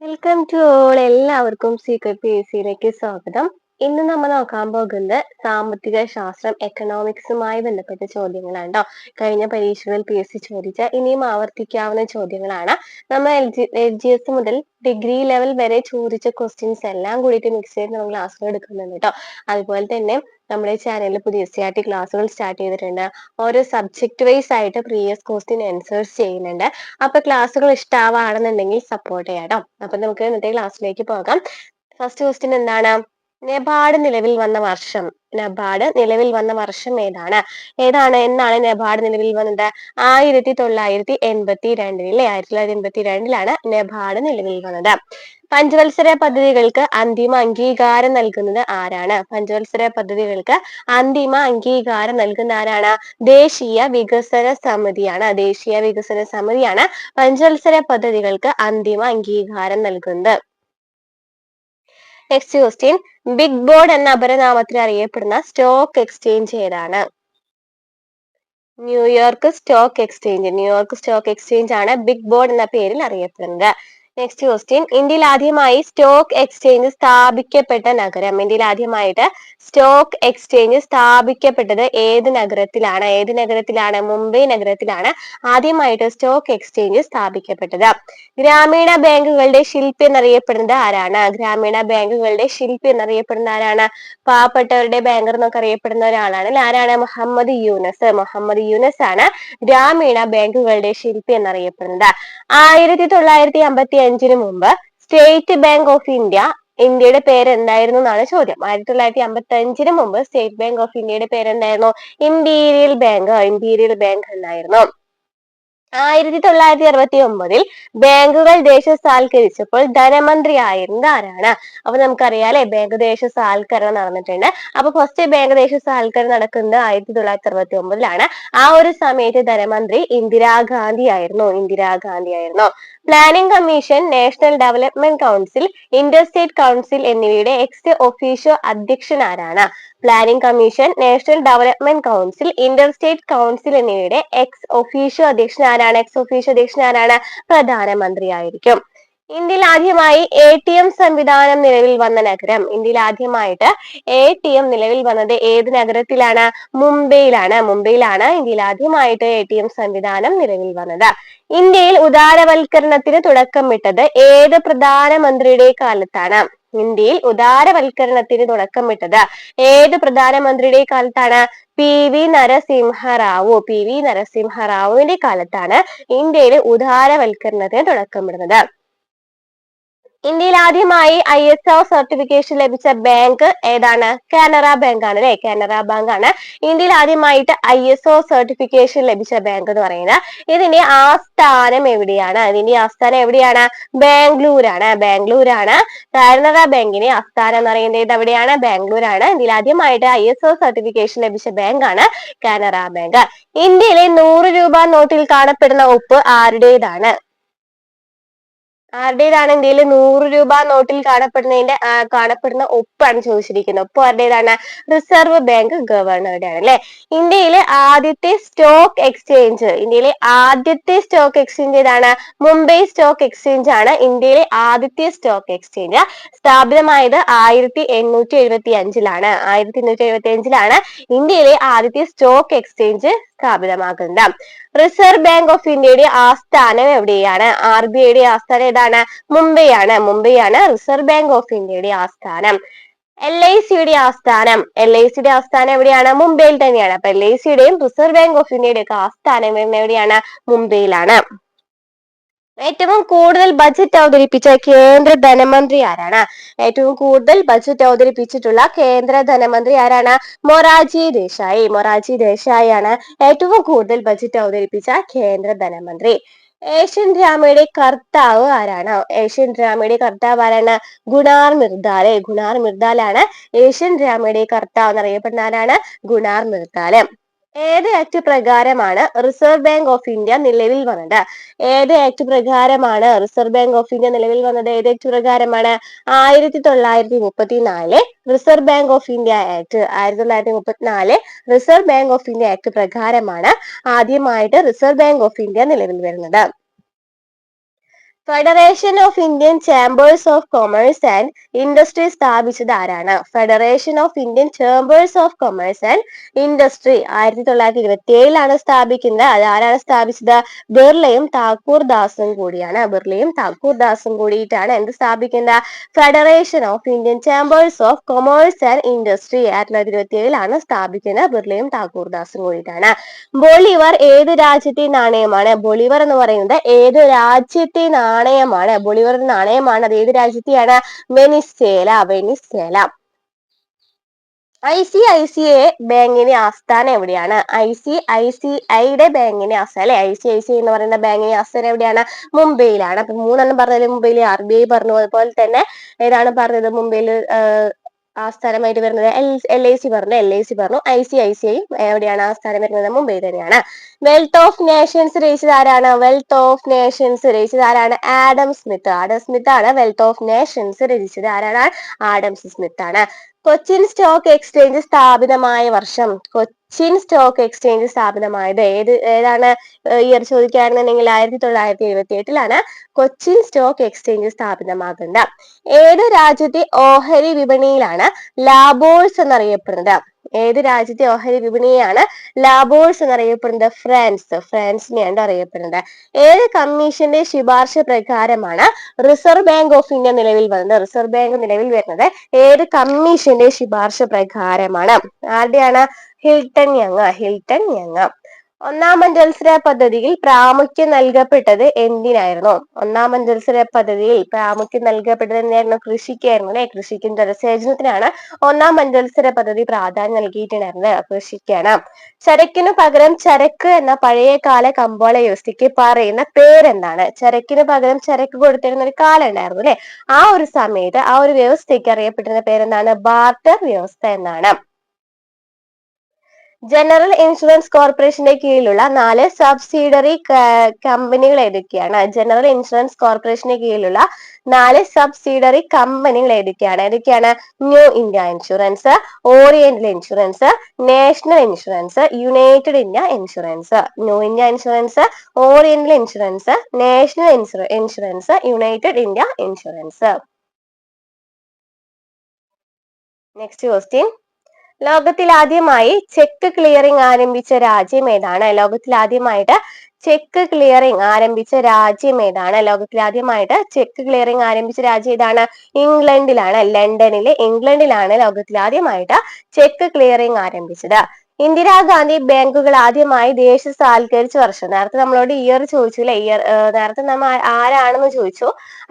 Welcome to all. എല്ലാവർക്കും secret P S സിയിലേക്ക് സ്വാഗതം. ഇന്ന് നമ്മൾ നോക്കാൻ പോകുന്നത് സാമ്പത്തിക ശാസ്ത്രം എക്കണോമിക്സുമായി ബന്ധപ്പെട്ട ചോദ്യങ്ങളാണ് കേട്ടോ. കഴിഞ്ഞ പരീക്ഷകളിൽ പി എസ് സി ചോദിച്ച ഇനിയും ആവർത്തിക്കാവുന്ന ചോദ്യങ്ങളാണ്. നമ്മൾ LGS മുതൽ ഡിഗ്രി ലെവൽ വരെ ചോദിച്ച ക്വസ്റ്റ്യൻസ് എല്ലാം കൂടിയിട്ട് മിക്സ് ചെയ്ത് നമ്മൾ ക്ലാസ്സുകൾ എടുക്കുന്നുണ്ട് കേട്ടോ. അതുപോലെ തന്നെ നമ്മുടെ ചാനലിൽ പുതിയ SCRT ക്ലാസ്സുകൾ സ്റ്റാർട്ട് ചെയ്തിട്ടുണ്ട്. ഓരോ സബ്ജക്ട് വൈസ് ആയിട്ട് പ്രീവിയസ് ക്വസ്റ്റ്യൻ ആൻസേഴ്സ് ചെയ്യുന്നുണ്ട്. അപ്പൊ ക്ലാസ്സുകൾ ഇഷ്ടമാണെന്നുണ്ടെങ്കിൽ സപ്പോർട്ട് ചെയ്യാം കേട്ടോ. അപ്പൊ നമുക്ക് ഇന്നത്തെ ക്ലാസ്സിലേക്ക് പോകാം. ഫസ്റ്റ് ക്വസ്റ്റ്യൻ എന്താണ്? നബാർഡ് നിലവിൽ വന്ന വർഷം. നബാർഡ് നിലവിൽ വന്ന വർഷം എന്നാണ് നബാർഡ് നിലവിൽ വന്നത്? 1982 അല്ലെ? 1982 നബാർഡ് നിലവിൽ വന്നത്. പഞ്ചവത്സര പദ്ധതികൾക്ക് അന്തിമ അംഗീകാരം നൽകുന്നത് ആരാണ്? പഞ്ചവത്സര പദ്ധതികൾക്ക് അന്തിമ അംഗീകാരം നൽകുന്ന ആരാണ്? ദേശീയ വികസന സമിതിയാണ്. ദേശീയ വികസന സമിതിയാണ് പഞ്ചവത്സര പദ്ധതികൾക്ക് അന്തിമ അംഗീകാരം നൽകുന്നത്. നെക്സ്റ്റ് ക്വസ്റ്റ്യൻ, ബിഗ് ബോർഡ് എന്ന അപരനാമത്തിൽ അറിയപ്പെടുന്ന സ്റ്റോക്ക് എക്സ്ചേഞ്ച് ഏതാണ്? New York stock exchange. New York stock exchange ആണ് ബിഗ് ബോർഡ് എന്ന പേരിൽ അറിയപ്പെടുന്നത്. നെക്സ്റ്റ് ക്വസ്റ്റ്യൻ, ഇന്ത്യയിൽ ആദ്യമായി സ്റ്റോക്ക് എക്സ്ചേഞ്ച് സ്ഥാപിക്കപ്പെട്ട നഗരം. ഇന്ത്യയിൽ ആദ്യമായിട്ട് സ്റ്റോക്ക് എക്സ്ചേഞ്ച് സ്ഥാപിക്കപ്പെട്ടത് ഏത് നഗരത്തിലാണ്? ഏത് നഗരത്തിലാണ്? മുംബൈ നഗരത്തിലാണ് ആദ്യമായിട്ട് സ്റ്റോക്ക് എക്സ്ചേഞ്ച് സ്ഥാപിക്കപ്പെട്ടത്. ഗ്രാമീണ ബാങ്കുകളുടെ ശില്പി എന്നറിയപ്പെടുന്നത് ആരാണ്? ഗ്രാമീണ ബാങ്കുകളുടെ ശില്പി എന്നറിയപ്പെടുന്ന ആരാണ്? പാവപ്പെട്ടവരുടെ ബാങ്കർ എന്നൊക്കെ അറിയപ്പെടുന്ന ഒരാളാണ്. ആരാണ്? മുഹമ്മദ് യൂനസ്. മുഹമ്മദ് യൂനസ് ആണ് ഗ്രാമീണ ബാങ്കുകളുടെ ശില്പി എന്നറിയപ്പെടുന്നത്. 1955 മുമ്പ് സ്റ്റേറ്റ് ബാങ്ക് ഓഫ് ഇന്ത്യയുടെ പേര് എന്തായിരുന്നു എന്നാണ് ചോദ്യം. 1955 മുമ്പ് സ്റ്റേറ്റ് ബാങ്ക് ഓഫ് ഇന്ത്യയുടെ പേരെന്തായിരുന്നു? ഇംപീരിയൽ ബാങ്ക് എന്നായിരുന്നു. 1969 ബാങ്കുകൾ ദേശസാൽക്കരിച്ചപ്പോൾ ധനമന്ത്രി ആയിരുന്നത് ആരാണ്? അപ്പൊ നമുക്കറിയാം അല്ലെ, ബാങ്ക് ദേശസാൽക്കരണം നടന്നിട്ടുണ്ട്. അപ്പൊ ഫസ്റ്റ് ബാങ്ക് ദേശസാൽക്കരണം നടക്കുന്നത് 1969 ആ ഒരു സമയത്ത് ധനമന്ത്രി ഇന്ദിരാഗാന്ധി ആയിരുന്നു. Planning commission, national development council, interstate council എന്നിവയുടെ എക്സ് ഒഫീഷ്യോ അധ്യക്ഷൻ ആരാണ്? Planning commission, national development council, interstate council എന്നിവയുടെ എക്സ് ഒഫീഷ്യോ അധ്യക്ഷൻ ആരാണ്? പ്രധാനമന്ത്രി ആയിരിക്കും. ഇന്ത്യയിൽ ആദ്യമായി ATM സംവിധാനം നിലവിൽ വന്ന നഗരം. ഇന്ത്യയിൽ ആദ്യമായിട്ട് ATM നിലവിൽ വന്നത് ഏത് നഗരത്തിലാണ്? മുംബൈയിലാണ്. ഇന്ത്യയിൽ ആദ്യമായിട്ട് ATM സംവിധാനം നിലവിൽ വന്നത്. ഇന്ത്യയിൽ ഉദാരവൽക്കരണത്തിന് തുടക്കമിട്ടത് ഏത് പ്രധാനമന്ത്രിയുടെ കാലത്താണ്? ഇന്ത്യയിൽ ഉദാരവൽക്കരണത്തിന് തുടക്കമിട്ടത് ഏത് പ്രധാനമന്ത്രിയുടെ കാലത്താണ്? PV നരസിംഹറാവുവിന്റെ കാലത്താണ് ഇന്ത്യയിൽ ഉദാരവൽക്കരണത്തിന് തുടക്കമിടുന്നത്. ഇന്ത്യയിൽ ആദ്യമായി ISO സർട്ടിഫിക്കേഷൻ ലഭിച്ച ബാങ്ക് ഏതാണ്? കാനറ ബാങ്ക് ആണ് അല്ലെ? കാനറ ബാങ്ക് ആണ് ഇന്ത്യയിൽ ആദ്യമായിട്ട് ISO സർട്ടിഫിക്കേഷൻ ലഭിച്ച ബാങ്ക് എന്ന് പറയുന്നത്. ഇതിന്റെ ആസ്ഥാനം എവിടെയാണ്? ബാംഗ്ലൂരാണ്. കാനറ ബാങ്കിന്റെ ആസ്ഥാനം എന്ന് പറയുന്നത് എവിടെയാണ്? ബാംഗ്ലൂരാണ്. ഇന്ത്യയിൽ ആദ്യമായിട്ട് ISO സർട്ടിഫിക്കേഷൻ ലഭിച്ച ബാങ്ക് ആണ് കാനറ ബാങ്ക്. ഇന്ത്യയിലെ 100 രൂപ നോട്ടിൽ കാണപ്പെടുന്ന ഉപ്പ് ആരുടേതാണ്? ഇന്ത്യയിൽ 100 രൂപ നോട്ടിൽ കാണപ്പെടുന്ന ഒപ്പാണ് ചോദിച്ചിരിക്കുന്നത്. ഒപ്പ് ആരുടേതാണ്? റിസർവ് ബാങ്ക് ഗവർണറുടെ ആണ് അല്ലെ? ഇന്ത്യയിലെ ആദ്യത്തെ സ്റ്റോക്ക് എക്സ്ചേഞ്ച് ഏതാണ്? മുംബൈ സ്റ്റോക്ക് എക്സ്ചേഞ്ച് ആണ് ഇന്ത്യയിലെ ആദ്യത്തെ സ്റ്റോക്ക് എക്സ്ചേഞ്ച്. സ്ഥാപിതമായത് 1875 1875 ഇന്ത്യയിലെ ആദ്യത്തെ സ്റ്റോക്ക് എക്സ്ചേഞ്ച് സ്ഥാപിതമാകുന്നത്. റിസർവ് ബാങ്ക് ഓഫ് ഇന്ത്യയുടെ ആസ്ഥാനം എവിടെയാണ്? RBIയുടെ ആസ്ഥാനം ഏതാണ്? മുംബൈയാണ് റിസർവ് ബാങ്ക് ഓഫ് ഇന്ത്യയുടെ ആസ്ഥാനം. LICയുടെ ആസ്ഥാനം എവിടെയാണ്? മുംബൈയിൽ തന്നെയാണ്. അപ്പൊ LICയുടെയും റിസർവ് ബാങ്ക് ഓഫ് ഇന്ത്യയുടെ ഒക്കെ ആസ്ഥാനം എവിടെയാണ്? മുംബൈയിലാണ്. ഏറ്റവും കൂടുതൽ ബജറ്റ് അവതരിപ്പിച്ച കേന്ദ്ര ധനമന്ത്രി ആരാണ്? ഏറ്റവും കൂടുതൽ ബജറ്റ് അവതരിപ്പിച്ചിട്ടുള്ള കേന്ദ്ര ധനമന്ത്രി ആരാണ്? മൊറാർജി ദേശായി ആണ് ഏറ്റവും കൂടുതൽ ബജറ്റ് അവതരിപ്പിച്ച കേന്ദ്ര ധനമന്ത്രി. ഏഷ്യൻ ഡ്രാമയുടെ കർത്താവ് ആരാണ്? ഗുണാർ മിർദാലാണ് ഏഷ്യൻ ഡ്രാമയുടെ കർത്താവ് എന്നറിയപ്പെടുന്ന ആരാണ്? ഗുണാർ മിർദാല്. ഏത് ആക്ട് പ്രകാരമാണ് റിസർവ് ബാങ്ക് ഓഫ് ഇന്ത്യ നിലവിൽ വന്നത്? ഏത് ആക്ട് പ്രകാരമാണ് റിസർവ് ബാങ്ക് ഓഫ് ഇന്ത്യ നിലവിൽ വന്നത്? ഏത് ആക്ട് പ്രകാരമാണ്? 1934 reserve Bank of India act. 1934 reserve Bank of India act പ്രകാരമാണ് ആദ്യമായിട്ട് റിസർവ് ബാങ്ക് ഓഫ് ഇന്ത്യ നിലവിൽ വരുന്നത്. Federation of Indian chambers of commerce and industry സ്ഥാപിച്ചത് ആരാണ്? Federation of Indian chambers of commerce and industry 1927 സ്ഥാപിക്കുന്നത്. അത് ആരാണ് സ്ഥാപിച്ചത്? ബിർളയും താക്കൂർ ദാസും കൂടിയാണ്. ബിർളയും താക്കൂർ ദാസും കൂടിയിട്ടാണ് എന്ത് സ്ഥാപിക്കുന്നത്? Federation of Indian chambers of commerce and industry 1927 സ്ഥാപിക്കുന്നത്. ബിർളയും താക്കൂർ ദാസും കൂടിയിട്ടാണ്. ബൊളിവർ ഏത് രാജ്യത്തെ നാണയമാണ്? ബൊളിവർ എന്ന് പറയുന്നത് ഏത് രാജ്യത്തെ നാണയമാണ്? ബൊളിവർ നാണയമാണ്. അത് ഏത് രാജ്യത്തെയാണ്? വെനിസ്വേല. വെനിസ്വേല. ICICI ബാങ്കിന്റെ ആസ്ഥാനം എവിടെയാണ്? ICICIയുടെ ബാങ്കിന്റെ ആസ്ഥാനം അല്ലെ, ICICI എന്ന് പറയുന്ന ബാങ്കിന്റെ ആസ്ഥാനം എവിടെയാണ്? മുംബൈയിലാണ്. അപ്പൊ മൂന്നെണ്ണം പറഞ്ഞത് മുംബൈയിൽ, RBI പറഞ്ഞു. അതുപോലെ തന്നെ ഏതാണ് പറഞ്ഞത്? മുംബൈയിൽ ആസ്ഥാനമായിട്ട് വരുന്നത് LIC പറഞ്ഞു. ICICI എവിടെയാണ് ആസ്ഥാനം വരുന്നത്? മുംബൈ തന്നെയാണ്. വെൽത്ത് ഓഫ് നേഷൻസ് രചിച്ചത് ആരാണ്? വെൽത്ത് ഓഫ് നേഷൻസ് രചിച്ചത് ആരാണ്? Adam Smith. ആഡം സ്മിത്ത് ആണ് വെൽത്ത് ഓഫ് നേഷൻസ് രചിച്ചത്. ആരാണ്? ആഡം സ്മിത്ത് ആണ്. കൊച്ചിൻ സ്റ്റോക്ക് എക്സ്ചേഞ്ച് സ്ഥാപിതമായ വർഷം? കൊച്ചിൻ സ്റ്റോക്ക് എക്സ്ചേഞ്ച് സ്ഥാപിതമായത് ഏതാണ് ഇയർ ചോദിക്കുകയാണെന്നുണ്ടെങ്കിൽ 1978 കൊച്ചിൻ സ്റ്റോക്ക് എക്സ്ചേഞ്ച് സ്ഥാപിതമാകുന്നത്. ഏത് രാജ്യത്തെ ഓഹരി വിപണിയിലാണ് ലാബോഴ്സ് എന്നറിയപ്പെടുന്നത്? ഏത് രാജ്യത്തെ ഓഹരി വിപണിയാണ് ലാബോഴ്സ് എന്നറിയപ്പെടുന്നത്? ഫ്രാൻസിനെയാണ് അറിയപ്പെടുന്നത്. ഏത് കമ്മീഷന്റെ ശുപാർശ പ്രകാരമാണ് റിസർവ് ബാങ്ക് ഓഫ് ഇന്ത്യ നിലവിൽ വന്നത്? റിസർവ് ബാങ്ക് നിലവിൽ വരുന്നത് ഏത് കമ്മീഷന്റെ ശുപാർശ പ്രകാരമാണ്? ആരുടെയാണ്? Hilton Young. ഒന്നാം പഞ്ചവത്സര പദ്ധതിയിൽ പ്രാമുഖ്യം നൽകപ്പെട്ടത് എന്തിനായിരുന്നു? ഒന്നാം പഞ്ചവത്സര പദ്ധതിയിൽ പ്രാമുഖ്യം നൽകപ്പെട്ടത് എന്തായിരുന്നു? കൃഷിക്കായിരുന്നു അല്ലെ. കൃഷിക്കും ജലസേചനത്തിനാണ് ഒന്നാം പഞ്ചവത്സര പദ്ധതി പ്രാധാന്യം നൽകിയിട്ടുണ്ടായിരുന്നത്. കൃഷിക്കാണ്. ചരക്കിനു പകരം ചരക്ക് എന്ന പഴയകാല കമ്പോള വ്യവസ്ഥയ്ക്ക് പറയുന്ന പേരെന്താണ്? ചരക്കിന് പകരം ചരക്ക് കൊടുത്തിരുന്ന ഒരു കാലം ഉണ്ടായിരുന്നു അല്ലെ. ആ ഒരു സമയത്ത് ആ ഒരു വ്യവസ്ഥയ്ക്ക് അറിയപ്പെട്ടിരുന്ന പേരെന്താണ്? ബാർട്ടർ വ്യവസ്ഥ എന്നാണ്. ജനറൽ ഇൻഷുറൻസ് കോർപ്പറേഷന്റെ കീഴിലുള്ള 4 സബ്സിഡറി കമ്പനികൾ ഏതൊക്കെയാണ്? ജനറൽ ഇൻഷുറൻസ് കോർപ്പറേഷന്റെ കീഴിലുള്ള 4 സബ്സിഡറി കമ്പനികൾ ഏതൊക്കെയാണ്? New India insurance, oriental insurance, national insurance, United India insurance. New India insurance, oriental insurance, national insurance, United India insurance. Next question. ലോകത്തിൽ ആദ്യമായി ചെക്ക് ക്ലിയറിംഗ് ആരംഭിച്ച രാജ്യം ഏതാണ്? ലോകത്തിൽ ആദ്യമായിട്ട് ചെക്ക് ക്ലിയറിംഗ് ആരംഭിച്ച രാജ്യം ഏതാണ്? ലോകത്തിൽ ആദ്യമായിട്ട് ചെക്ക് ക്ലിയറിംഗ് ആരംഭിച്ച രാജ്യം ഏതാണ്? ഇംഗ്ലണ്ടിലാണ്. ഇംഗ്ലണ്ടിലാണ് ലോകത്തിൽ ആദ്യമായിട്ട് ചെക്ക് ക്ലിയറിംഗ് ആരംഭിച്ചത്. ഇന്ദിരാഗാന്ധി ബാങ്കുകൾ ആദ്യമായി ദേശസാൽക്കരിച്ച വർഷം? നേരത്തെ നമ്മളോട് ഇയർ ചോദിച്ചു അല്ലെ. നേരത്തെ നമ്മൾ ആരാണെന്ന് ചോദിച്ചു.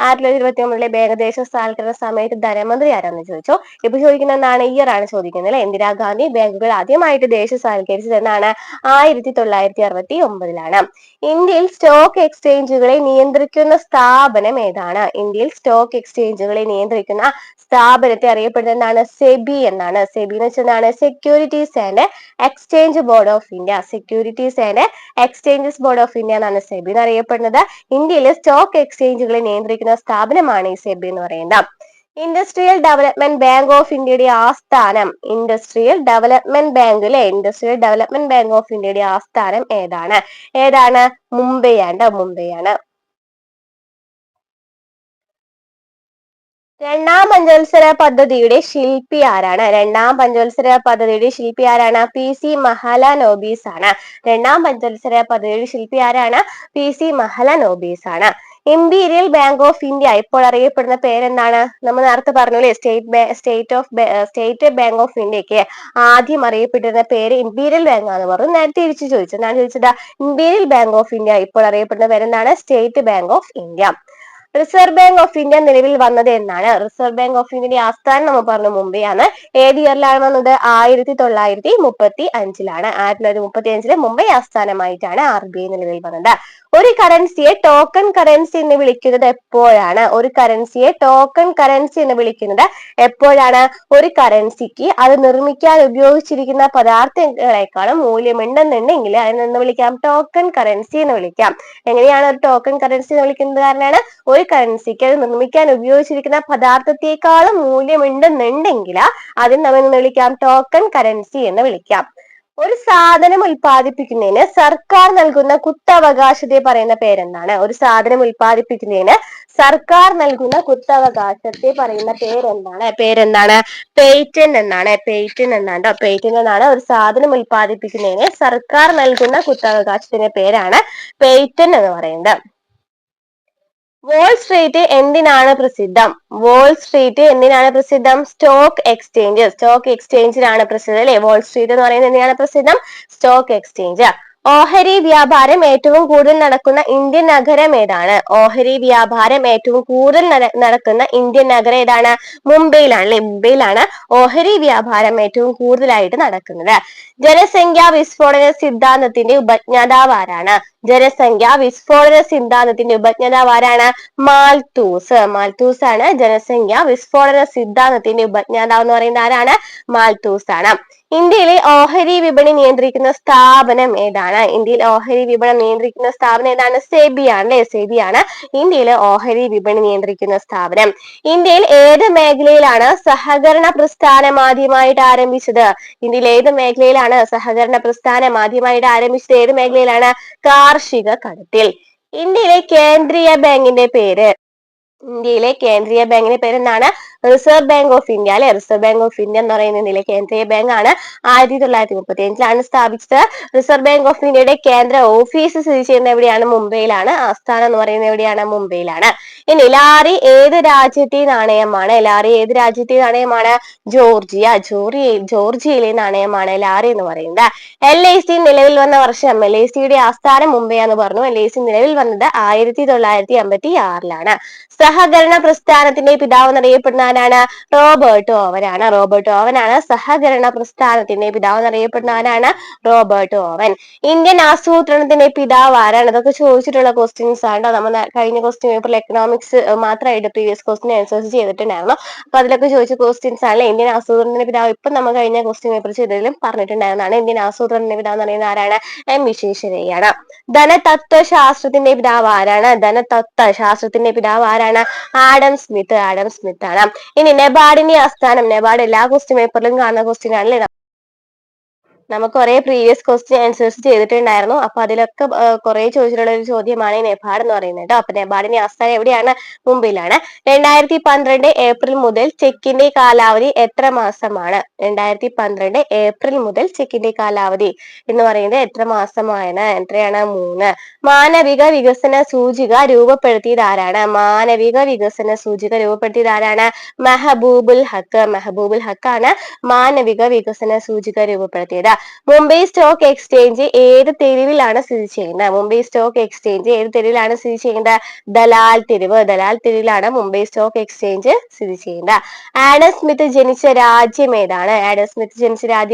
1929 ബാങ്ക് ദേശസാൽക്കരണ സമയത്ത് ധനമന്ത്രി ആരാണെന്ന് ചോദിച്ചു. ഇപ്പൊ ചോദിക്കുന്ന എന്താണ്? ഇയർ ആണ് ചോദിക്കുന്നത് അല്ലെ. ഇന്ദിരാഗാന്ധി ബാങ്കുകൾ ആദ്യമായിട്ട് ദേശസാൽക്കരിച്ചത് എന്നാണ്? 1969. ഇന്ത്യയിൽ സ്റ്റോക്ക് എക്സ്ചേഞ്ചുകളെ നിയന്ത്രിക്കുന്ന സ്ഥാപനം ഏതാണ്? ഇന്ത്യയിൽ സ്റ്റോക്ക് എക്സ്ചേഞ്ചുകളെ നിയന്ത്രിക്കുന്ന സ്ഥാപനത്തെ അറിയപ്പെടുന്നത് എന്താണ്? സെബി എന്നാണ്. സെബി എന്ന് വെച്ചാൽ securities and exchange board of India. Securities and exchanges board of India എന്നാണ് സെബി എന്ന് അറിയപ്പെടുന്നത്. ഇന്ത്യയിലെ സ്റ്റോക്ക് എക്സ്ചേഞ്ചുകളെ നിയന്ത്രിക്കുന്ന സ്ഥാപനമാണ് ഈ സെബി എന്ന് പറയുന്നത്. ഇൻഡസ്ട്രിയൽ ഡെവലപ്മെന്റ് ബാങ്ക് ഓഫ് ഇന്ത്യയുടെ ആസ്ഥാനം? ഇൻഡസ്ട്രിയൽ ഡെവലപ്മെന്റ് ബാങ്ക് അല്ലെ. ഇൻഡസ്ട്രിയൽ ഡെവലപ്മെന്റ് ബാങ്ക് ഓഫ് ഇന്ത്യയുടെ ആസ്ഥാനം ഏതാണ്? മുംബൈ ആണ്. രണ്ടാം പഞ്ചവത്സര പദ്ധതിയുടെ ശില്പി ആരാണ്? PC മഹലനോബിസ് ആണ്. രണ്ടാം പഞ്ചവത്സര പദ്ധതിയുടെ ശില്പി ആരാണ്? PC മഹലനോബിസ് ആണ്. ഇംപീരിയൽ ബാങ്ക് ഓഫ് ഇന്ത്യ ഇപ്പോൾ അറിയപ്പെടുന്ന പേരെന്താണ്? നമ്മൾ നേരത്തെ പറഞ്ഞു അല്ലെ. സ്റ്റേറ്റ് ബാങ്ക് ഓഫ് ഇന്ത്യക്ക് ആദ്യം അറിയപ്പെട്ടിരുന്ന പേര് ഇംപീരിയൽ ബാങ്ക് ആണെന്ന് പറഞ്ഞു. നേരത്തെ തിരിച്ചു ചോദിച്ചു. ഞാൻ ചോദിച്ചത് ഇംപീരിയൽ ബാങ്ക് ഓഫ് ഇന്ത്യ ഇപ്പോൾ അറിയപ്പെടുന്ന പേരെന്താണ്? State bank of India. Reserve Bank of India നിലവിൽ വന്നത് എന്നാണ്? റിസർവ് ബാങ്ക് ഓഫ് ഇന്ത്യയുടെ ആസ്ഥാനം നമ്മൾ പറഞ്ഞു മുംബൈ ആണ്. ഏത് ഇയറിലാണ് വന്നത്? 1935. 1935 മുംബൈ ആസ്ഥാനമായിട്ടാണ് RBI നിലവിൽ വന്നത്. ഒരു കറൻസിയെ ടോക്കൺ കറൻസി എന്ന് വിളിക്കുന്നത് എപ്പോഴാണ്? ഒരു കറൻസിയെ ടോക്കൺ കറൻസി എന്ന് വിളിക്കുന്നത് എപ്പോഴാണ്? ഒരു കറൻസിക്ക് അത് നിർമ്മിക്കാൻ ഉപയോഗിച്ചിരിക്കുന്ന പദാർത്ഥങ്ങളെക്കാളും മൂല്യമുണ്ടെന്നുണ്ടെങ്കിൽ അതിനെന്ന് വിളിക്കാം? ടോക്കൺ കറൻസി എന്ന് വിളിക്കാം. എങ്ങനെയാണ് ഒരു ടോക്കൺ കറൻസി എന്ന് വിളിക്കുന്നത്? കാരണമാണ് ഒരു കറൻസിക്ക് അത് നിർമ്മിക്കാൻ ഉപയോഗിച്ചിരിക്കുന്ന പദാർത്ഥത്തെക്കാളും മൂല്യമുണ്ടെന്നുണ്ടെങ്കിൽ അതിന് നമ്മൾ വിളിക്കാം? ടോക്കൺ കറൻസി എന്ന് വിളിക്കാം. ഒരു സാധനം ഉൽപ്പാദിപ്പിക്കുന്നതിന് സർക്കാർ നൽകുന്ന കുത്തവകാശത്തെ പറയുന്ന പേരെന്താണ്? ഒരു സാധനം ഉൽപ്പാദിപ്പിക്കുന്നതിന് സർക്കാർ നൽകുന്ന കുത്തവകാശത്തെ പറയുന്ന പേരെന്താണ്? പേറ്റന്റ് എന്നാണ്. പേറ്റന്റ് എന്നാണ്. പേറ്റന്റ് എന്നാണ് ഒരു സാധനം ഉൽപ്പാദിപ്പിക്കുന്നതിന് സർക്കാർ നൽകുന്ന കുത്തവകാശത്തിന്റെ പേരാണ് പേറ്റന്റ് എന്ന് പറയുന്നത്. വോൾ സ്ട്രീറ്റ് എന്തിനാണ് പ്രസിദ്ധം? വോൾ സ്ട്രീറ്റ് എന്തിനാണ് പ്രസിദ്ധം? Stock exchange. സ്റ്റോക്ക് എക്സ്ചേഞ്ചിനാണ് പ്രസിദ്ധം അല്ലെ? വോൾ സ്ട്രീറ്റ് എന്ന് പറയുന്നത് എന്തിനാണ് പ്രസിദ്ധം? Stock exchange. ഓഹരി വ്യാപാരം ഏറ്റവും കൂടുതൽ നടക്കുന്ന ഇന്ത്യൻ നഗരം ഏതാണ്? ഓഹരി വ്യാപാരം ഏറ്റവും കൂടുതൽ നടക്കുന്ന ഇന്ത്യൻ നഗരം ഏതാണ്? മുംബൈയിലാണ് അല്ലെ? മുംബൈയിലാണ് ഓഹരി വ്യാപാരം ഏറ്റവും കൂടുതലായിട്ട് നടക്കുന്നത്. ജനസംഖ്യാ വിസ്ഫോടന സിദ്ധാന്തത്തിന്റെ ഉപജ്ഞാതാവ് ആരാണ്? ജനസംഖ്യാ വിസ്ഫോടന സിദ്ധാന്തത്തിന്റെ ഉപജ്ഞാതാവ് ആരാണ്? മാൽത്തൂസ്. മാൽത്തൂസ് ആണ് ജനസംഖ്യാ വിസ്ഫോടന സിദ്ധാന്തത്തിന്റെ ഉപജ്ഞാതാവ് എന്ന് പറയുന്നത് ആരാണ്? മാൽത്തൂസ് ആണ്. ഇന്ത്യയിലെ ഓഹരി വിപണി നിയന്ത്രിക്കുന്ന സ്ഥാപനം ഏതാണ്? ഇന്ത്യയിൽ ഓഹരി വിപണി നിയന്ത്രിക്കുന്ന സ്ഥാപനം ഏതാണ്? സെബി ആണ് അല്ലെ? സെബി ആണ് ഇന്ത്യയിലെ ഓഹരി വിപണി നിയന്ത്രിക്കുന്ന സ്ഥാപനം. ഇന്ത്യയിൽ ഏത് മേഖലയിലാണ് സഹകരണ പ്രസ്ഥാനം ആദ്യമായിട്ട് ആരംഭിച്ചത്? ഇന്ത്യയിൽ ഏത് മേഖലയിലാണ് സഹകരണ പ്രസ്ഥാനം ആദ്യമായിട്ട് ആരംഭിച്ചത്? ഏത് മേഖലയിലാണ്? കാർഷിക കടത്തിൽ. ഇന്ത്യയിലെ കേന്ദ്രീയ ബാങ്കിന്റെ പേര്? ഇന്ത്യയിലെ കേന്ദ്രീയ ബാങ്കിന്റെ പേര് എന്താണ്? റിസർവ് ബാങ്ക് ഓഫ് ഇന്ത്യ അല്ലെ? റിസർവ് ബാങ്ക് ഓഫ് ഇന്ത്യ എന്ന് പറയുന്ന ഇന്ത്യയിലെ കേന്ദ്രീയ ബാങ്ക് ആണ്. 1935 സ്ഥാപിച്ചത്. റിസർവ് ബാങ്ക് ഓഫ് ഇന്ത്യയുടെ കേന്ദ്ര ഓഫീസ് സ്ഥിതി ചെയ്യുന്നത് എവിടെയാണ്? മുംബൈയിലാണ്. ആസ്ഥാനം എന്ന് പറയുന്നത് എവിടെയാണ്? മുംബൈയിലാണ്. ഇനി ലാറി ഏത് രാജ്യത്തെ നാണയമാണ്? ലാറി ഏത് രാജ്യത്തെ നാണയമാണ്? ജോർജിയ. ജോർജിയയിലെ നാണയമാണ് ലാറി എന്ന് പറയുന്നത്. LIC നിലവിൽ വന്ന വർഷം? LICയുടെ ആസ്ഥാനം മുംബൈ എന്ന് പറഞ്ഞു. LIC നിലവിൽ വന്നത് 1956 സഹകരണ പ്രസ്ഥാനത്തിന്റെ പിതാവ് എന്നറിയപ്പെടുന്ന ആരാണ്? റോബർട്ട് ഓവൻ ആണ്. റോബർട്ട് ഓവൻ ആണ് സഹകരണ പ്രസ്ഥാനത്തിന്റെ പിതാവ് എന്നറിയപ്പെടുന്ന ആരാണ്? Robert Owen. ഇന്ത്യൻ ആസൂത്രണത്തിന്റെ പിതാവ് ആരാണ്? ഇതൊക്കെ ചോദിച്ചിട്ടുള്ള ക്വസ്റ്റ്യൻസ് ആണ്. നമ്മൾ കഴിഞ്ഞ ക്വസ്റ്റ്യൻ പേപ്പറിൽ എക്കണോമിക്സ് മാത്രമായിട്ട് പ്രീവിയസ് ക്വസ്റ്റ്യൻ ആൻസേഴ്സ് ചെയ്തിട്ടുണ്ടായിരുന്നു. അപ്പൊ അതിലൊക്കെ ചോദിച്ച ക്വസ്റ്റ്യൻസ് ആണ്. ഇന്ത്യൻ ആസൂത്രണത്തിന്റെ പിതാവ് ഇപ്പൊ നമ്മൾ കഴിഞ്ഞ ക്വസ്റ്റ്യൻ പേപ്പർ ചെയ്തതിലും പറഞ്ഞിട്ടുണ്ടായിരുന്നതാണ്. ഇന്ത്യൻ ആസൂത്രണത്തിന്റെ പിതാവ് എന്ന് പറയുന്നത് ആരാണ്? വിശ്വേശ്വരയ്യയാണ്. ധനതത്വശാസ്ത്രത്തിന്റെ പിതാവ് ആരാണ്? ധനതത്വശാസ്ത്രത്തിന്റെ പിതാവ് ആരാണ്? Adam Smith. ആഡം സ്മിത്ത് ആണ്. ഇനി നെബാർഡിന്റെ ആസ്ഥാനം? നെബാർഡ് എല്ലാ ക്വസ്റ്റ്യൻ പേപ്പറിലും കാണുന്ന ക്വസ്റ്റ്യൻ ആണല്ലേ. നമുക്ക് കുറെ പ്രീവിയസ് ക്വസ്റ്റ്യൻ ആൻസേഴ്സ് ചെയ്തിട്ടുണ്ടായിരുന്നു. അപ്പൊ അതിലൊക്കെ കുറെ ചോദിച്ചിട്ടുള്ള ഒരു ചോദ്യമാണ് ഈ നെബാർഡ് എന്ന് പറയുന്നത് കേട്ടോ. അപ്പൊ നെബാർഡിന്റെ ആസ്ഥാനം എവിടെയാണ്? മുംബൈയിലാണ്. 2012 ഏപ്രിൽ മുതൽ ചെക്കിന്റെ കാലാവധി എത്ര മാസമാണ്? 2012 ഏപ്രിൽ മുതൽ ചെക്കിന്റെ കാലാവധി എന്ന് പറയുന്നത് എത്ര മാസമാണ്? എത്രയാണ്? 3. മാനവിക വികസന സൂചിക രൂപപ്പെടുത്തിയത് ആരാണ്? മാനവിക വികസന സൂചിക രൂപപ്പെടുത്തിയത് ആരാണ്? മെഹബൂബുൽ ഹക്ക്. മെഹബൂബുൽ ഹക്കാണ് മാനവിക വികസന സൂചിക രൂപപ്പെടുത്തിയത്. മുംബൈ സ്റ്റോക്ക് എക്സ്ചേഞ്ച് ഏത് തെരുവിലാണ് സ്ഥിതി ചെയ്യുന്നത്? മുംബൈ സ്റ്റോക്ക് എക്സ്ചേഞ്ച് ഏത് തെരുവിലാണ് സ്ഥിതി ചെയ്യുന്നത്? ദലാൽ തെരുവ്. ദലാൽ തെരുവിലാണ് മുംബൈ സ്റ്റോക്ക് എക്സ്ചേഞ്ച് സ്ഥിതി ചെയ്യുന്നത്. ആഡം സ്മിത്ത് ജനിച്ച രാജ്യം ഏതാണ്? ആഡം സ്മിത്ത് ജനിച്ച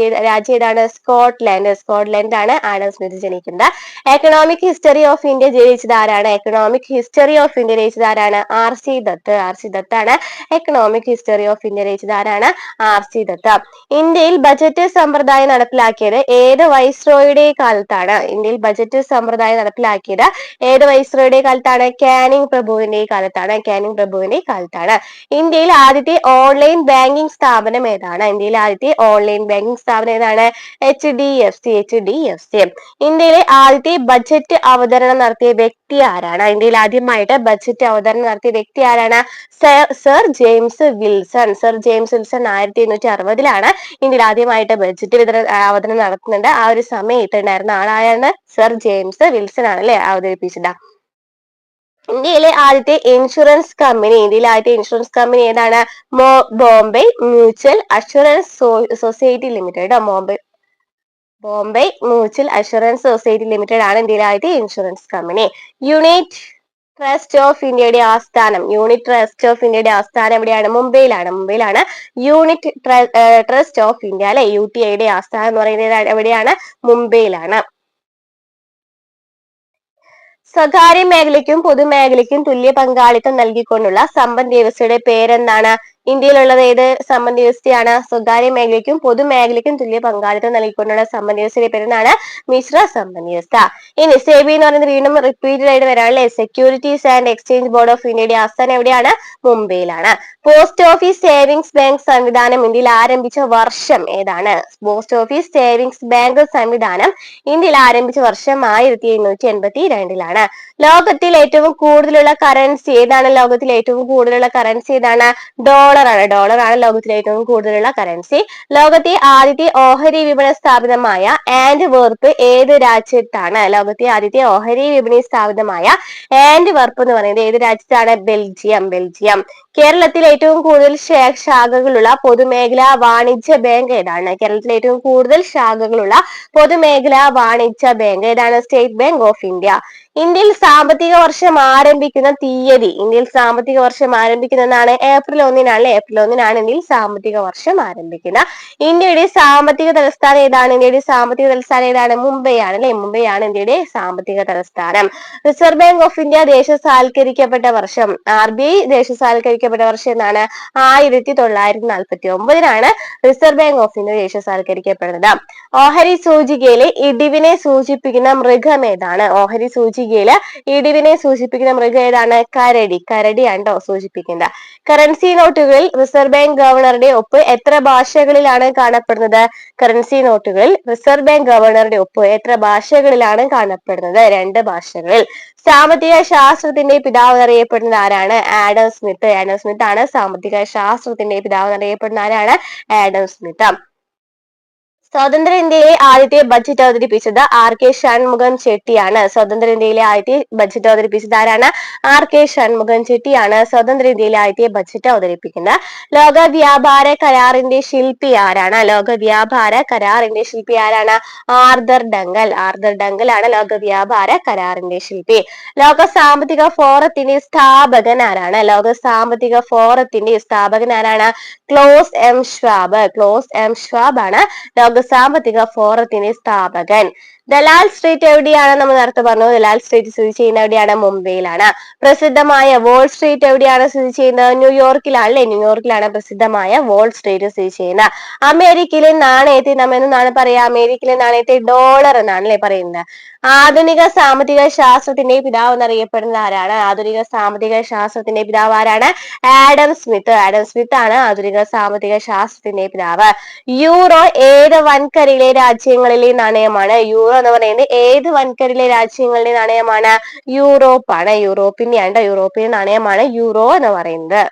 രാജ്യം ഏതാണ്? സ്കോട്ട്ലാൻഡ്. സ്കോട്ട്ലാൻഡ് ആഡം സ്മിത്ത് ജനിക്കുന്നത്. എക്കണോമിക് ഹിസ്റ്ററി ഓഫ് ഇന്ത്യ രചിച്ചത് ആരാണ്? എക്കണോമിക് ഹിസ്റ്ററി ഓഫ് ഇന്ത്യ രചിച്ചത് ആരാണ്? RC ദത്ത്. RC ദത്താണ് എക്കണോമിക് ഹിസ്റ്ററി ഓഫ് ഇന്ത്യ രചിച്ചത് ആരാണ്? RC ദത്ത്. ഇന്ത്യയിൽ ബജറ്റ് സമ്പ്രദായം നടപ്പിലാക്കിയത് ഏത് വൈസ്രോയുടെ കാലത്താണ്? ഇന്ത്യയിൽ ബജറ്റ് സമ്പ്രദായം നടപ്പിലാക്കിയത് ഏത് വൈസ്രോയുടെ കാലത്താണ്? കാനിങ് പ്രഭുവിന്റെ കാലത്താണ്. കാനിങ് പ്രഭുവിന്റെ കാലത്താണ്. ഇന്ത്യയിൽ ആദ്യത്തെ ഓൺലൈൻ ബാങ്കിംഗ് സ്ഥാപനം ഏതാണ്? ഇന്ത്യയിൽ ആദ്യത്തെ ഓൺലൈൻ ബാങ്കിംഗ് സ്ഥാപനം ഏതാണ്? HDFC. ഇന്ത്യയിലെ ആദ്യത്തെ ബജറ്റ് അവതരണം നടത്തിയ വ്യക്തി ആരാണ്? ഇന്ത്യയിൽ ആദ്യമായിട്ട് ബജറ്റ് അവതരണം നടത്തിയ വ്യക്തി ആരാണ്? Sir James Wilson. Sir James Wilson 1860 ഇന്ത്യയിൽ ആദ്യമായിട്ട് ബജറ്റ് അവതരണം നടത്തുന്നുണ്ട്. ആ ഒരു സമയത്ത് ഉണ്ടായിരുന്ന ആളായാണ് സർ ജെയിംസ് വിൽസൺ ആണ് അല്ലെ അവതരിപ്പിച്ചത്. ഇന്ത്യയിലെ ആദ്യത്തെ ഇൻഷുറൻസ് കമ്പനി? ഇന്ത്യയിലെ ആദ്യത്തെ ഇൻഷുറൻസ് കമ്പനി ഏതാണ്? Bombay mutual assurance society limited. Bombay mutual assurance society limited ആണ് ഇന്ത്യയിലെ ആദ്യത്തെ insurance company. Unit trust of ഇന്ത്യയുടെ ആസ്ഥാനം? യൂണിറ്റ് ട്രസ്റ്റ് ഓഫ് ഇന്ത്യയുടെ ആസ്ഥാനം എവിടെയാണ്? മുംബൈയിലാണ്. യൂണിറ്റ് ട്രസ്റ്റ് ഓഫ് ഇന്ത്യ അല്ലെ? UTIയുടെ ആസ്ഥാനം എന്ന് പറയുന്നത് എവിടെയാണ്? മുംബൈയിലാണ്. സ്വകാര്യ മേഖലയ്ക്കും പൊതുമേഖലയ്ക്കും തുല്യ പങ്കാളിത്തം നൽകിക്കൊണ്ടുള്ള സമ്പദ് വ്യവസ്ഥയുടെ പേരെന്താണ്? ഇന്ത്യയിലുള്ളത് ഏത് സമ്പദ് വ്യവസ്ഥയാണ്? സ്വകാര്യ മേഖലയ്ക്കും പൊതുമേഖലയ്ക്കും തുല്യ പങ്കാളിത്തം നൽകിക്കൊണ്ടുള്ള സമ്പദ് വ്യവസ്ഥയുടെ പേരാണ് മിശ്ര സമ്പദ് വ്യവസ്ഥ. ഇനി സെബി എന്ന് പറയുന്നത് വീണ്ടും റിപ്പീറ്റഡ് ആയിട്ട് വരാനുള്ള securities and exchange board of ഇന്ത്യയുടെ ആസ്ഥാനം എവിടെയാണ്? മുംബൈയിലാണ്. പോസ്റ്റ് ഓഫീസ് സേവിങ്സ് ബാങ്ക് സംവിധാനം ഇന്ത്യയിൽ ആരംഭിച്ച വർഷം ഏതാണ്? പോസ്റ്റ് ഓഫീസ് സേവിങ്സ് ബാങ്ക് സംവിധാനം ഇന്ത്യയിൽ ആരംഭിച്ച വർഷം 1882 ലോകത്തിൽ ഏറ്റവും കൂടുതലുള്ള കറൻസി ഏതാണ്? ലോകത്തിൽ ഏറ്റവും കൂടുതലുള്ള കറൻസി ഏതാണ്? ഡോളറാണ്. ഡോളറാണ് ലോകത്തിലെ ഏറ്റവും കൂടുതലുള്ള കറൻസി. ലോകത്തെ ആദ്യത്തെ ഓഹരി വിപണി സ്ഥാപിതമായ ആന്റ്വെർപ്പ് ഏത് രാജ്യത്താണ്? ലോകത്തെ ആദ്യത്തെ ഓഹരി വിപണി സ്ഥാപിതമായ ആന്റ്വെർപ്പ് എന്ന് പറയുന്നത് ഏത് രാജ്യത്താണ്? ബെൽജിയം. കേരളത്തിൽ ഏറ്റവും കൂടുതൽ ശാഖകളുള്ള പൊതുമേഖലാ വാണിജ്യ ബാങ്ക് ഏതാണ്? കേരളത്തിൽ ഏറ്റവും കൂടുതൽ ശാഖകളുള്ള പൊതുമേഖലാ വാണിജ്യ ബാങ്ക് ഏതാണ്? State bank of India. ഇന്ത്യയിൽ സാമ്പത്തിക വർഷം ആരംഭിക്കുന്ന തീയതി? ഇന്ത്യയിൽ സാമ്പത്തിക വർഷം ആരംഭിക്കുന്നതാണ് ഏപ്രിൽ 1 ഏപ്രിൽ 1 ഇന്ത്യയിൽ സാമ്പത്തിക വർഷം ആരംഭിക്കുന്നത്. ഇന്ത്യയുടെ സാമ്പത്തിക തലസ്ഥാനം ഏതാണ്? ഇന്ത്യയുടെ സാമ്പത്തിക തലസ്ഥാനം ഏതാണ്? മുംബൈ ആണ് അല്ലെ? മുംബൈ ആണ് ഇന്ത്യയുടെ സാമ്പത്തിക തലസ്ഥാനം. റിസർവ് ബാങ്ക് ഓഫ് ഇന്ത്യ ദേശസാൽക്കരിക്കപ്പെട്ട വർഷം? RBI ദേശസാൽക്കരിക്കപ്പെട്ട വർഷം എന്നാണ്? 1949 റിസർവ് ബാങ്ക് ഓഫ് ഇന്ത്യ ദേശസാൽക്കരിക്കപ്പെടുന്നത്. ഓഹരി സൂചികയിലെ ഇടിവിനെ സൂചിപ്പിക്കുന്ന മൃഗം ഏതാണ്? ഓഹരി സൂചികയില് ഇടിവിനെ സൂചിപ്പിക്കുന്ന മൃഗം ഏതാണ്? കരടിയാണ് സൂചിപ്പിക്കുന്നത്. കറൻസി നോട്ടുകളിൽ റിസർവ് ബാങ്ക് ഗവർണറുടെ ഒപ്പ് എത്ര ഭാഷകളിലാണ് കാണപ്പെടുന്നത്? കറൻസി നോട്ടുകളിൽ റിസർവ് ബാങ്ക് ഗവർണറുടെ ഒപ്പ് എത്ര ഭാഷകളിലാണ് കാണപ്പെടുന്നത്? 2 ഭാഷകളിൽ. സാമ്പത്തിക ശാസ്ത്രത്തിന്റെ പിതാവ് എന്നറിയപ്പെടുന്നത് ആരാണ്? ആഡം സ്മിത്ത് ആണ് സാമ്പത്തിക ശാസ്ത്രത്തിന്റെ പിതാവ് എന്നറിയപ്പെടുന്ന ആരാണ്? Adam Smith. സ്വതന്ത്ര ഇന്ത്യയിലെ ആദ്യത്തെ ബജറ്റ് അവതരിപ്പിച്ചത് RK ഷൺമുഖം ചെട്ടിയാണ്. സ്വതന്ത്ര ഇന്ത്യയിലെ ആദ്യത്തെ ബജറ്റ് അവതരിപ്പിച്ചത് ആരാണ്? RK ഷൺമുഖം ചെട്ടിയാണ് സ്വതന്ത്ര ഇന്ത്യയിലെ ആദ്യത്തെ ബജറ്റ് അവതരിപ്പിക്കുന്നത്. ലോക വ്യാപാര കരാറിന്റെ ശില്പി ആരാണ്? ലോക വ്യാപാര കരാറിന്റെ ശില്പി ആരാണ്? ആർതർ ഡങ്കൽ ആണ് ലോക വ്യാപാര കരാറിന്റെ ശില്പി. ലോക സാമ്പത്തിക ഫോറത്തിന്റെ സ്ഥാപകൻ ആരാണ്? ലോക സാമ്പത്തിക ഫോറത്തിന്റെ സ്ഥാപകൻ ആരാണ്? ക്ലോസ് എം ഷ്വാബ് ആണ് ലോക സാമ്പത്തിക ഫോറത്തിന്റെ സ്ഥാപകൻ. ദലാൽ സ്ട്രീറ്റ് എവിടെയാണ്? നമ്മൾ നേരത്തെ പറഞ്ഞു. ദലാൽ സ്ട്രീറ്റ് സ്ഥിതി ചെയ്യുന്ന എവിടെയാണ്? മുംബൈയിലാണ്. പ്രസിദ്ധമായ വോൾ സ്ട്രീറ്റ് എവിടെയാണ് സ്ഥിതി ചെയ്യുന്നത്? ന്യൂയോർക്കിലാണ്. ന്യൂയോർക്കിലാണ് പ്രസിദ്ധമായ വോൾ സ്ട്രീറ്റ് സ്ഥിതി ചെയ്യുന്നത്. അമേരിക്കയിലെ നാണയത്തെ നമ്മൾ എന്നാണ് പറയാ? അമേരിക്കയിലെ നാണയത്തെ ഡോളർ എന്നാണ് പറയുന്നത്. ആധുനിക സാമ്പത്തിക ശാസ്ത്രത്തിന്റെ പിതാവ് എന്നറിയപ്പെടുന്നത് ആരാണ്? ആധുനിക സാമ്പത്തിക ശാസ്ത്രത്തിന്റെ പിതാവ് ആരാണ്? ആഡം സ്മിത്ത് ആണ് ആധുനിക സാമ്പത്തിക ശാസ്ത്രത്തിന്റെ പിതാവ്. യൂറോ ഏത് വൻകരയിലെ രാജ്യങ്ങളിലെ നാണയമാണ്? യൂറോ എന്ന് പറയുന്നത് ഏത് വൻകരയിലെ രാജ്യങ്ങളിലെ നാണയമാണ്? യൂറോപ്പാണ്. യൂറോപ്യൻ നാണയമാണ് യൂറോ എന്ന് പറയുന്നത്.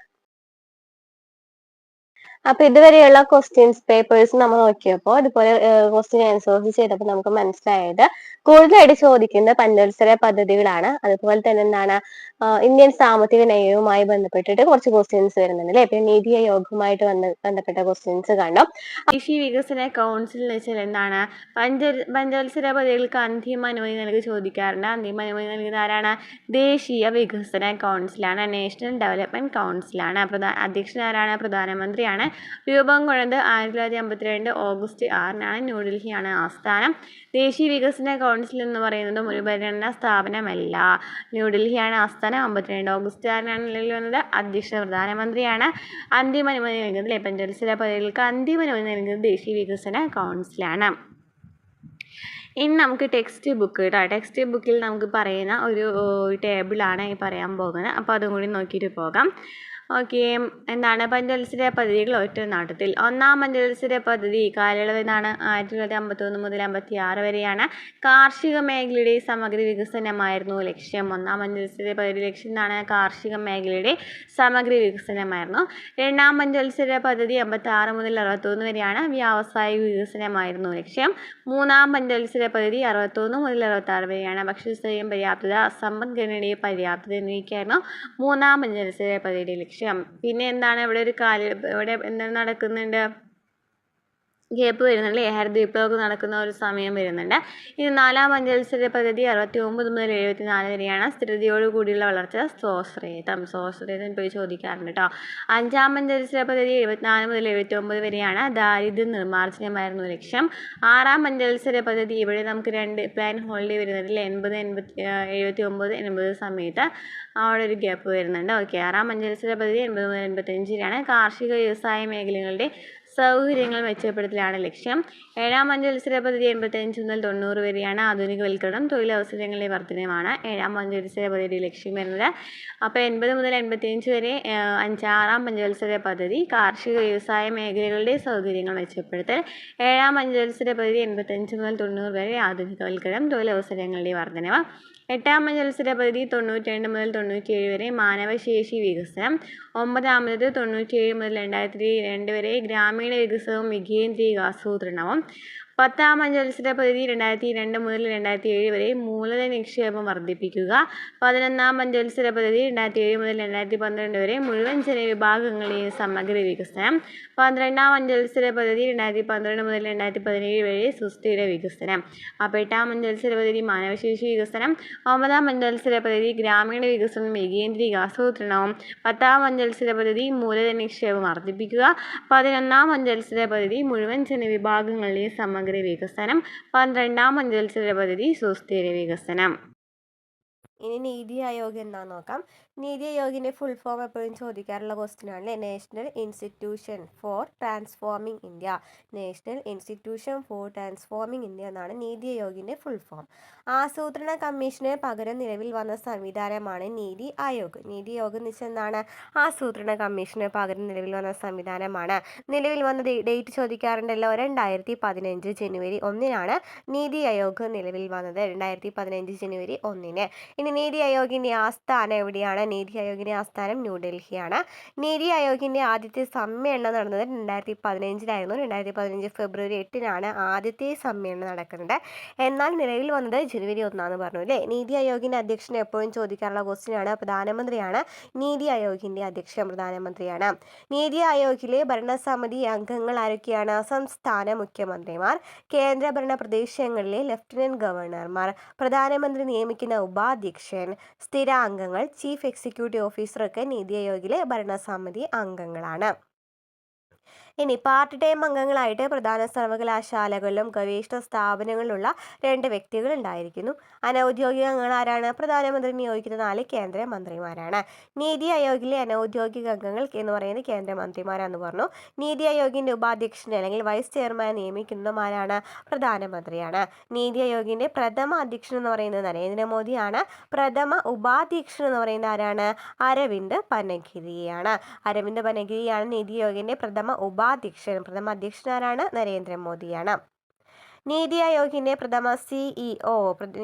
അപ്പൊ ഇതുവരെയുള്ള ക്വസ്റ്റ്യൻസ് പേപ്പേഴ്സ് നമ്മൾ നോക്കിയപ്പോൾ ഇതുപോലെ ക്വസ്റ്റ്യൻ ആൻസേഴ്സ് ചെയ്തപ്പോൾ നമുക്ക് മനസ്സിലായത് കൂടുതലായിട്ട് ചോദിക്കുന്ന പഞ്ചവത്സര പദ്ധതികളാണ്. അതുപോലെ തന്നെ എന്താണ് ഇന്ത്യൻ സാമ്പത്തിക നയവുമായി ബന്ധപ്പെട്ടിട്ട് കുറച്ച് ക്വസ്റ്റ്യൻസ് വരുന്നുണ്ട് അല്ലെ? പിന്നെ നീതി ആയോഗുമായിട്ട് ബന്ധപ്പെട്ട ക്വസ്റ്റ്യൻസ് കാണും. ദേശീയ വികസന കൗൺസിൽ എന്ന് വെച്ചാൽ എന്താണ്? പഞ്ചവത്സര പദ്ധതികൾക്ക് അന്തിമ അനുമതി നൽകി ചോദിക്കാറുണ്ട്. അന്തിമ അനുമതി നൽകുന്ന ആരാണ്? ദേശീയ വികസന കൗൺസിലാണ്. National development കൗൺസിലാണ്. അധ്യക്ഷൻ ആരാണ്? പ്രധാനമന്ത്രിയാണ്. രൂപം കൊണ്ടത് 1952 ഓഗസ്റ്റ് 6 ന്യൂഡൽഹിയാണ് ആസ്ഥാനം. ദേശീയ വികസന കൗൺസിൽ എന്ന് പറയുന്നതും ഒരു ഭരണഘടനാ സ്ഥാപനമല്ല. ന്യൂഡൽഹിയാണ് ആസ്ഥാനം. 52 ഓഗസ്റ്റ് 6 നിലവിൽ വന്നത്. അധ്യക്ഷ പ്രധാനമന്ത്രിയാണ്. അന്തിമ അനുമതി നൽകുന്നത് പഞ്ചവത്സര പദ്ധതികൾക്ക് അന്തിമ അനുമതി നൽകുന്നത് ദേശീയ വികസന കൗൺസിലാണ്. ഇനി നമുക്ക് ടെക്സ്റ്റ് ബുക്ക് ടെക്സ്റ്റ് ബുക്കിൽ നമുക്ക് പറയുന്ന ഒരു ടേബിളാണ് ഈ പറയാൻ പോകുന്നത്. അപ്പോൾ അതും കൂടി നോക്കിയിട്ട് പോകാം. ഓക്കെ, എന്താണ് പഞ്ചവത്സര പദ്ധതികൾ ഒറ്റ നാട്ടത്തിൽ? ഒന്നാം പഞ്ചവത്സര പദ്ധതി കാലയളവ് എന്നാണ്? 1951 മുതൽ 56 വരെയാണ്. കാർഷിക മേഖലയുടെ സമഗ്ര വികസനമായിരുന്നു ലക്ഷ്യം. ഒന്നാം പഞ്ചവത്സര പദ്ധതി ലക്ഷ്യം എന്നാണ്? കാർഷിക മേഖലയുടെ സമഗ്ര വികസനമായിരുന്നു. രണ്ടാം പഞ്ചവത്സര പദ്ധതി 56 മുതൽ 61 വരെയാണ്. വ്യാവസായിക വികസനമായിരുന്നു ലക്ഷ്യം. മൂന്നാം പഞ്ചവത്സര പദ്ധതി 61 മുതൽ 66 വരെയാണ്. ഭക്ഷ്യസ്വയം പര്യാപ്തത, സമ്പദ്ഘടനയുടെ പര്യാപ്തത എന്നിവയ്ക്കായിരുന്നു മൂന്നാം പഞ്ചവത്സര പദ്ധതിയുടെ ലക്ഷ്യം. പിന്നെ എന്താണ് ഇവിടെ എന്താണ് നടക്കുന്നുണ്ട്? ഗ്യാപ്പ് വരുന്നുണ്ട്. ഹരിത വിപ്ലവമൊക്കെ നടക്കുന്ന ഒരു സമയം വരുന്നുണ്ട്. ഇനി 4ാം പഞ്ചവത്സര പദ്ധതി 69 മുതൽ 74 വരെയാണ്. സ്ഥിരതയോട് കൂടിയുള്ള വളർച്ച, സ്വാശ്രയത്വം പോയി ചോദിക്കാറുണ്ട് കേട്ടോ. 5ാം പഞ്ചവത്സര പദ്ധതി 74 മുതൽ 79 വരെയാണ്. ദാരിദ്ര്യ നിർമ്മാർജ്ജനമായിരുന്നു ലക്ഷ്യം. 6ാം പഞ്ചവത്സര പദ്ധതി ഇവിടെ നമുക്ക് 2 പ്ലാൻ ഹോളിഡേ വരുന്നുണ്ട് അല്ലേ, 79 80 സമയത്ത് അവിടെ ഒരു ഗ്യാപ്പ് വരുന്നുണ്ട്. ഓക്കെ, 6ാം പഞ്ചവത്സര പദ്ധതി 80 മുതൽ 85 വരെയാണ്. കാർഷിക വ്യവസായ മേഖലകളുടെ സൗകര്യങ്ങൾ മെച്ചപ്പെടുത്തലാണ് ലക്ഷ്യം. 7ാം പഞ്ചവത്സര പദ്ധതി 85 മുതൽ 90 വരെയാണ്. ആധുനികവൽക്കരണം, തൊഴിലവസരങ്ങളുടെ വർധനമാണ് 7ാം പഞ്ചവത്സര പദ്ധതി ലക്ഷ്യം വരുന്നത്. അപ്പോൾ 80 മുതൽ 85 വരെ 6ാം പഞ്ചവത്സര പദ്ധതി കാർഷിക വ്യവസായ മേഖലകളുടെ സൗകര്യങ്ങൾ മെച്ചപ്പെടുത്തൽ. 7ാം പഞ്ചവത്സര പദ്ധതി 85 മുതൽ 90 വരെ ആധുനികവൽക്കരണം, തൊഴിലവസരങ്ങളുടെ വർധനവ്. 8ാം പഞ്ചവത്സര പദ്ധതി 92 മുതൽ 97 വരെ മാനവശേഷി വികസനം. 9ാമത് 97 മുതൽ 2002 വരെ ഗ്രാമീണ വികസനവും വികേന്ദ്രീകാസൂത്രണവും. 10ാം പഞ്ചവത്സര പദ്ധതി 2002 മുതൽ 2007 വരെ മൂലധന നിക്ഷേപം വർദ്ധിപ്പിക്കുക. 11ാം പഞ്ചവത്സര പദ്ധതി 2007 മുതൽ 2012 വരെ മുഴുവൻ ജനവിഭാഗങ്ങളുടെയും സമഗ്ര വികസനം. 12ാം പഞ്ചവത്സര പദ്ധതി 2012 മുതൽ 2017 വരെ സുസ്ഥിര വികസനം. അപ്പോൾ 8ാം പഞ്ചവത്സര പദ്ധതി മാനവശേഷി വികസനം, 9ാം പഞ്ചവത്സര പദ്ധതി ഗ്രാമീണ വികസനം വികേന്ദ്രീകാസൂത്രണവും, 10ാം പഞ്ചവത്സര പദ്ധതി മൂലധന നിക്ഷേപം വർദ്ധിപ്പിക്കുക, 11ാം പഞ്ചവത്സര പദ്ധതി മുഴുവൻ ജനവിഭാഗങ്ങളുടെയും സമഗ്ര വികസനം, 12ാം പഞ്ചവത്സര പദ്ധതി സുസ്ഥിര വികസനം. ഇനി നീതി ആയോഗ് എന്താണെന്ന് നോക്കാം. നീതി ആയോഗിൻ്റെ ഫുൾ ഫോം എപ്പോഴും ചോദിക്കാറുള്ള ക്വസ്റ്റ്യൻ ആണ്. National institution for transforming India. National institution for transforming India എന്നാണ് നീതി ആയോഗിൻ്റെ ഫുൾ ഫോം. ആസൂത്രണ കമ്മീഷന് പകരം നിലവിൽ വന്ന സംവിധാനമാണ് നീതി ആയോഗ്. നീതി ആയോഗ് എന്ന് വെച്ചാൽ എന്താണ്? ആസൂത്രണ കമ്മീഷന് പകരം നിലവിൽ വന്ന സംവിധാനമാണ്. നിലവിൽ വന്ന ഡേറ്റ് ചോദിക്കാറുണ്ടല്ലോ. 2015 ജനുവരി 1-നാണ് നീതി ആയോഗ് നിലവിൽ വന്നത്. 2015 ജനുവരി 1-ന്. ഇനി നീതി ആയോഗിൻ്റെ ആസ്ഥാനം എവിടെയാണ്? നീതി ആയോഗിൻ്റെ ആസ്ഥാനം ന്യൂഡൽഹിയാണ്. നീതി ആയോഗിൻ്റെ ആദ്യത്തെ സമ്മേളനം നടന്നത് 2015-ലായിരുന്നു. 2015 ഫെബ്രുവരി 8-നാണ് ആദ്യത്തെ സമ്മേളനം നടക്കുന്നത്. എന്നാൽ നിലവിൽ വന്നത് ജനുവരി 1-ആണെന്ന് പറഞ്ഞു അല്ലേ. നീതി ആയോഗിൻ്റെ അധ്യക്ഷൻ എപ്പോഴും ചോദിക്കാറുള്ള ക്വസ്റ്റ്യനാണ്. പ്രധാനമന്ത്രിയാണ് നീതി ആയോഗിൻ്റെ അധ്യക്ഷൻ, പ്രധാനമന്ത്രിയാണ്. നീതി ആയോഗിലെ ഭരണസമിതി അംഗങ്ങൾ ആരൊക്കെയാണ്? സംസ്ഥാന മുഖ്യമന്ത്രിമാർ, കേന്ദ്രഭരണ പ്രദേശങ്ങളിലെ ലഫ്റ്റനന്റ് ഗവർണർമാർ, പ്രധാനമന്ത്രി നിയമിക്കുന്ന ഉപാധ്യക്ഷൻ, സ്ഥിരാംഗങ്ങൾ, ചീഫ് എക്സിക്യൂട്ടീവ് ഓഫീസറൊക്കെ നീതി ആയോഗിലെ ഭരണസമിതി അംഗങ്ങളാണ്. ഇനി പാർട്ട് ടൈം അംഗങ്ങളായിട്ട് പ്രധാന സർവകലാശാലകളിലും ഗവേഷണ സ്ഥാപനങ്ങളിലുള്ള 2 വ്യക്തികൾ ഉണ്ടായിരിക്കുന്നു. അനൗദ്യോഗിക അംഗങ്ങൾ ആരാണ്? പ്രധാനമന്ത്രി നിയോഗിക്കുന്ന 4 കേന്ദ്രമന്ത്രിമാരാണ്. നീതി ആയോഗിലെ അനൗദ്യോഗിക അംഗങ്ങൾ എന്ന് പറയുന്നത് കേന്ദ്രമന്ത്രിമാരാണെന്ന് പറഞ്ഞു. നീതി ആയോഗിൻ്റെ ഉപാധ്യക്ഷനെ അല്ലെങ്കിൽ വൈസ് ചെയർമാൻ നിയമിക്കുന്നതുമാരാണ്? പ്രധാനമന്ത്രിയാണ്. നീതി ആയോഗിൻ്റെ പ്രഥമ അധ്യക്ഷൻ എന്ന് പറയുന്നത് നരേന്ദ്രമോദിയാണ്. പ്രഥമ ഉപാധ്യക്ഷൻ എന്ന് പറയുന്നത് ആരാണ്? അരവിന്ദ് പനഗിരിയാണ്. അരവിന്ദ് പനഗിരിയാണ് നീതി ആയോഗിൻ്റെ പ്രഥമ ഉപാധ്യക്ഷൻ. പ്രഥമ അധ്യക്ഷനാരാണ്? നരേന്ദ്രമോദിയാണ്. നീതി ആയോഗിൻ്റെ പ്രഥമ CEO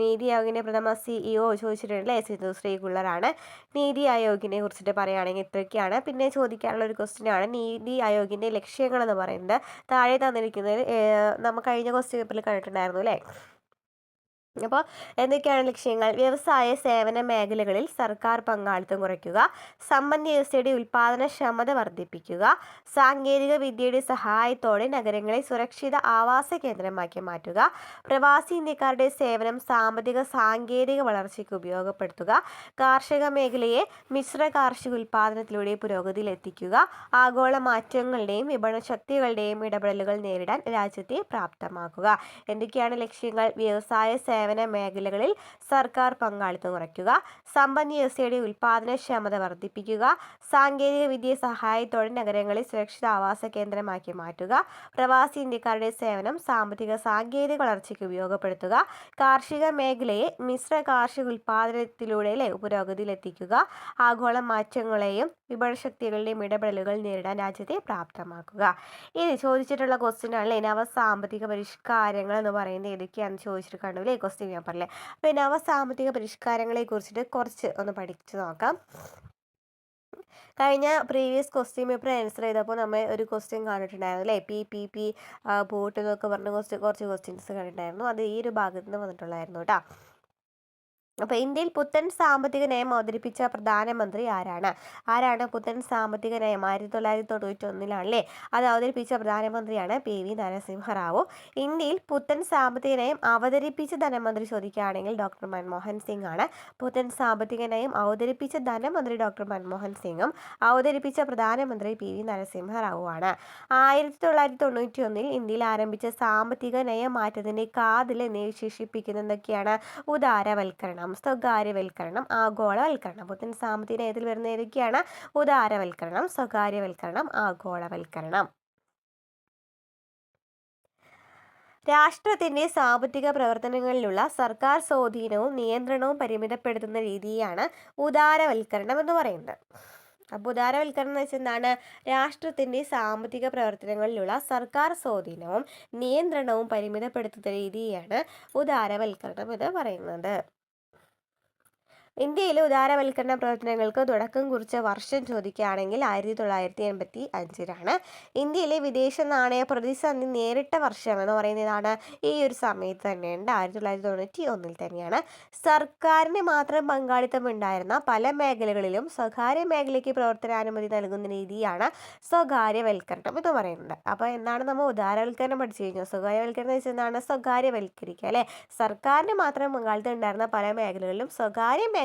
നീതി ആയോഗിൻ്റെ പ്രഥമ CEO ചോദിച്ചിട്ടുണ്ടല്ലേ, സിന്ധു ശ്രീകുള്ളറാണ്. നീതി ആയോഗിനെ കുറിച്ചിട്ട് പറയുകയാണെങ്കിൽ ഇത്രയൊക്കെയാണ്. പിന്നെ ചോദിക്കാനുള്ള ഒരു ക്വസ്റ്റ്യനാണ് നീതി ആയോഗിൻ്റെ ലക്ഷ്യങ്ങൾ എന്ന് പറയുന്നത്. താഴെ തന്നിരിക്കുന്നതിൽ നമ്മൾ കഴിഞ്ഞ ക്വസ്റ്റ്യൻ പേപ്പറിൽ കണ്ടിട്ടുണ്ടായിരുന്നു അല്ലേ. അപ്പോൾ എന്തൊക്കെയാണ് ലക്ഷ്യങ്ങൾ? വ്യവസായ സേവന മേഖലകളിൽ സർക്കാർ പങ്കാളിത്തം കുറയ്ക്കുക, സമ്പദ് വ്യവസ്ഥയുടെ ഉൽപ്പാദനക്ഷമത വർദ്ധിപ്പിക്കുക, സാങ്കേതിക വിദ്യയുടെ സഹായത്തോടെ നഗരങ്ങളെ സുരക്ഷിത ആവാസ കേന്ദ്രമാക്കി മാറ്റുക, പ്രവാസി ഇന്ത്യക്കാരുടെ സേവനം സാമ്പത്തിക സാങ്കേതിക വളർച്ചയ്ക്ക് ഉപയോഗപ്പെടുത്തുക, കാർഷിക മേഖലയെ മിശ്ര കാർഷിക ഉൽപ്പാദനത്തിലൂടെ പുരോഗതിയിലെത്തിക്കുക, ആഗോള മാറ്റങ്ങളുടെയും വിപണന ശക്തികളുടെയും ഇടപെടലുകൾ നേരിടാൻ രാജ്യത്തെ പ്രാപ്തമാക്കുക. എന്തൊക്കെയാണ് ലക്ഷ്യങ്ങൾ? വ്യവസായ സേവന മേഖലകളിൽ സർക്കാർ പങ്കാളിത്തം കുറയ്ക്കുക, സമ്പദ് വ്യവസ്ഥയുടെ ഉൽപ്പാദനക്ഷമത വർദ്ധിപ്പിക്കുക, സാങ്കേതിക വിദ്യ സഹായത്തോടെ നഗരങ്ങളെ സുരക്ഷിത ആവാസ കേന്ദ്രമാക്കി മാറ്റുക, പ്രവാസി ഇന്ത്യക്കാരുടെ സേവനം സാമ്പത്തിക സാങ്കേതിക വളർച്ചയ്ക്ക് ഉപയോഗപ്പെടുത്തുക, കാർഷിക മേഖലയെ മിശ്ര കാർഷിക ഉൽപ്പാദനത്തിലൂടെ പുരോഗതിയിലെത്തിക്കുക, ആഗോള മാറ്റങ്ങളെയും വിപണന ശക്തികളുടെയും ഇടപെടലുകൾ നേരിടാൻ രാജ്യത്തെ പ്രാപ്തമാക്കുക. ഇത് ചോദിച്ചിട്ടുള്ള ക്വസ്റ്റ്യനാണ്. നവസാമ്പത്തിക പരിഷ്കാരങ്ങൾ എന്ന് പറയുന്നത് ഏതൊക്കെയാണെന്ന് ചോദിച്ചിട്ട് കണ്ടു ക്വസ്റ്റ്യൻ പേപ്പറിൽ. അപ്പോൾ നവസാമ്പത്തിക പരിഷ്കാരങ്ങളെ കുറിച്ചിട്ട് കുറച്ച് ഒന്ന് പഠിച്ചു നോക്കാം. കഴിഞ്ഞ പ്രീവിയസ് ക്വസ്റ്റ്യൻ പേപ്പർ ആൻസർ ചെയ്തപ്പോൾ നമ്മൾ ഒരു ക്വസ്റ്റ്യൻ കണ്ടിട്ടുണ്ടായിരുന്നു അല്ലേ. PPP ബോട്ട് എന്നൊക്കെ പറഞ്ഞ കുറച്ച് ക്വസ്റ്റ്യൻസ് കണ്ടിട്ടുണ്ടായിരുന്നു. അത് ഈ ഒരു ഭാഗത്ത് നിന്ന് വന്നിട്ടുള്ളായിരുന്നു കേട്ടോ. അപ്പോൾ ഇന്ത്യയിൽ പുത്തൻ സാമ്പത്തിക നയം അവതരിപ്പിച്ച പ്രധാനമന്ത്രി ആരാണ് പുത്തൻ സാമ്പത്തിക നയം 1991 അത് അവതരിപ്പിച്ച പ്രധാനമന്ത്രിയാണ് PV നരസിംഹറാവു. ഇന്ത്യയിൽ പുത്തൻ സാമ്പത്തിക നയം അവതരിപ്പിച്ച ധനമന്ത്രി ചോദിക്കുകയാണെങ്കിൽ ഡോക്ടർ മൻമോഹൻ സിംഗ് ആണ്. പുത്തൻ സാമ്പത്തിക നയം അവതരിപ്പിച്ച ധനമന്ത്രി ഡോക്ടർ മൻമോഹൻ സിംഗും അവതരിപ്പിച്ച പ്രധാനമന്ത്രി PV നരസിംഹറാവു ആണ്. 1991 ഇന്ത്യയിൽ ആരംഭിച്ച സാമ്പത്തിക നയമാറ്റത്തിന്റെ കാതൽ എന്ന് വിശേഷിപ്പിക്കുന്നത് എന്തൊക്കെയാണ്? ഉദാരവൽക്കരണം, സ്വകാര്യവൽക്കരണം, ആഗോളവൽക്കരണം. പുത്തൻ സാമ്പത്തിക നയത്തിൽ വരുന്ന ഏതൊക്കെയാണ്? ഉദാരവൽക്കരണം, സ്വകാര്യവൽക്കരണം, ആഗോളവൽക്കരണം. രാഷ്ട്രത്തിന്റെ സാമ്പത്തിക പ്രവർത്തനങ്ങളിലുള്ള സർക്കാർ സ്വാധീനവും നിയന്ത്രണവും പരിമിതപ്പെടുത്തുന്ന രീതിയാണ് ഉദാരവൽക്കരണം എന്ന് പറയുന്നത്. അപ്പോൾ ഉദാരവൽക്കരണം എന്ന് വെച്ചാൽ എന്താണ്? രാഷ്ട്രത്തിന്റെ സാമ്പത്തിക പ്രവർത്തനങ്ങളിലുള്ള സർക്കാർ സ്വാധീനവും നിയന്ത്രണവും പരിമിതപ്പെടുത്തുന്ന രീതിയാണ് ഉദാരവൽക്കരണം എന്ന് പറയുന്നത്. ഇന്ത്യയിലെ ഉദാരവൽക്കരണ പ്രവർത്തനങ്ങൾക്ക് തുടക്കം കുറിച്ച വർഷം ചോദിക്കുകയാണെങ്കിൽ 1985 ഇന്ത്യയിലെ വിദേശ നാണയ പ്രതിസന്ധി നേരിട്ട വർഷം എന്ന് പറയുന്നതാണ് ഈ ഒരു സമയത്ത് തന്നെയുണ്ട്, 1991 തന്നെയാണ്. സർക്കാരിന് മാത്രം പങ്കാളിത്തം ഉണ്ടായിരുന്ന പല മേഖലകളിലും സ്വകാര്യ മേഖലയ്ക്ക് പ്രവർത്തനാനുമതി നൽകുന്ന രീതിയാണ് സ്വകാര്യവൽക്കരണം എന്ന് പറയുന്നത്. അപ്പോൾ എന്താണ് നമ്മൾ ഉദാരവൽക്കരണം പഠിച്ചു കഴിഞ്ഞു? സ്വകാര്യവൽക്കരണം എന്ന് വെച്ചാൽ എന്താണ്? സ്വകാര്യവൽക്കരിക്കുക അല്ലെ. സർക്കാരിന് മാത്രം പങ്കാളിത്തം ഉണ്ടായിരുന്ന പല മേഖലകളിലും സ്വകാര്യ മേഖലയ്ക്ക്